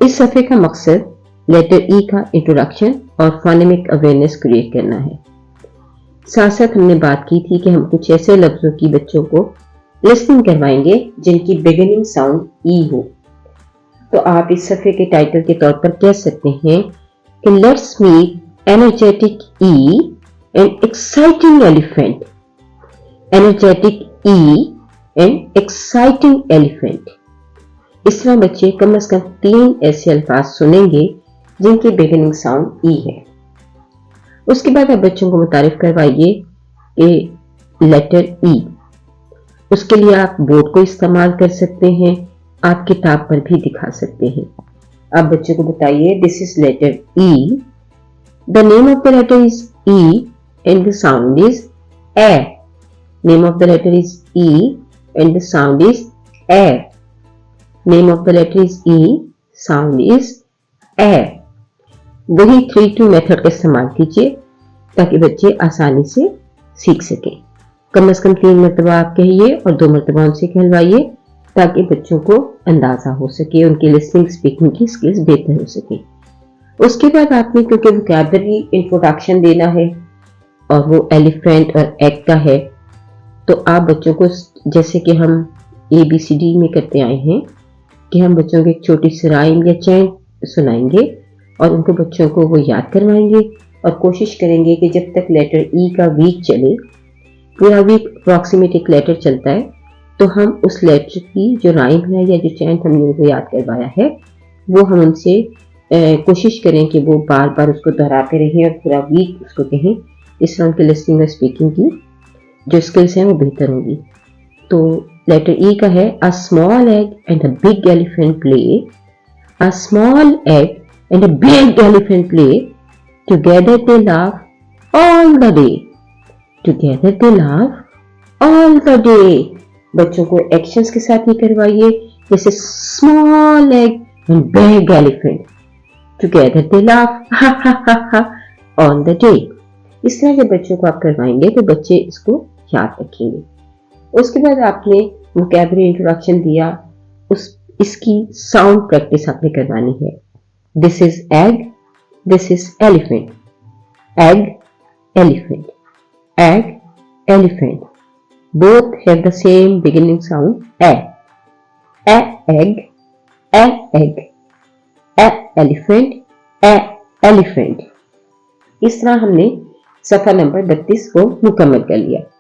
इस सफ़े का मकसद लेटर ई का इंट्रोडक्शन और फोनेमिक अवेयरनेस क्रिएट करना है। साथ साथ हमने बात की थी कि हम कुछ ऐसे लफ्जों की बच्चों को लिसनिंग करवाएंगे जिनकी बिगिनिंग साउंड ई हो। तो आप इस सफ़े के टाइटल के तौर पर कह सकते हैं कि let's meet energetic E and exciting elephant. Energetic E and exciting elephant. इस तरह बच्चे कम से कम 3 ऐसे अल्फाज सुनेंगे जिनकी बिगिनिंग साउंड ई है। उसके बाद आप बच्चों को मुतारिफ करवाइए कि लेटर ई। उसके लिए आप बोर्ड को इस्तेमाल कर सकते हैं, आप किताब पर भी दिखा सकते हैं। आप बच्चों को बताइए this is letter E, the name of the letter is E and the sound is A. Name of the letter is E and the sound is A. Name of the letter is E, sound is A. वही 3-2 method का इस्तेमाल कीजिए ताकि बच्चे आसानी से सीख सकें। कम से कम 3 मरतबा आप कहिए और 2 मरतबा उनसे कहलवाइए ताकि बच्चों को अंदाजा हो सके, उनकी लिसनिंग स्पीकिंग की स्किल्स बेहतर हो सके। उसके बाद आपने क्योंकि वोकैबुलरी इंट्रोडक्शन देना है और वो एलिफेंट और एग का है, तो आप बच्चों को जैसे कि हम ABCD में करते आए हैं कि हम बच्चों को एक छोटी सी राइम या चैन सुनाएंगे और उनको बच्चों को वो याद करवाएंगे और कोशिश करेंगे कि जब तक लेटर ई का वीक चले, पूरा वीक अप्रॉक्सीमेट एक लेटर चलता है, तो हम उस लेटर की जो राइम है या जो चैन हमने उनको याद करवाया है वो हम उनसे कोशिश करें कि वो बार बार उसको दोहराते रहें और पूरा वीक उसको कहें। इस तरह उनकी लिसनिंग और स्पीकिंग की जो स्किल्स हैं वो बेहतर होंगी। तो लेटर ई का है a small egg and a big elephant play. A small egg and a big elephant play. Together they laugh all the day. Together they laugh all the day. बच्चों को एक्शंस के साथ ही करवाइए, जैसे small egg and big elephant. Together they laugh all the day. इस तरह के बच्चों को आप करवाएंगे तो बच्चे इसको याद रखेंगे। उसके बाद आपने वोकैबुलरी इंट्रोडक्शन दिया, इसकी साउंड प्रैक्टिस आपने करवानी है। This is egg, this is elephant. Egg, elephant. Egg, elephant. Both have the same beginning sound a. A egg, a egg. A elephant, a elephant. इस तरह हमने सफ़ा नंबर 32 को मुकम्मल कर लिया।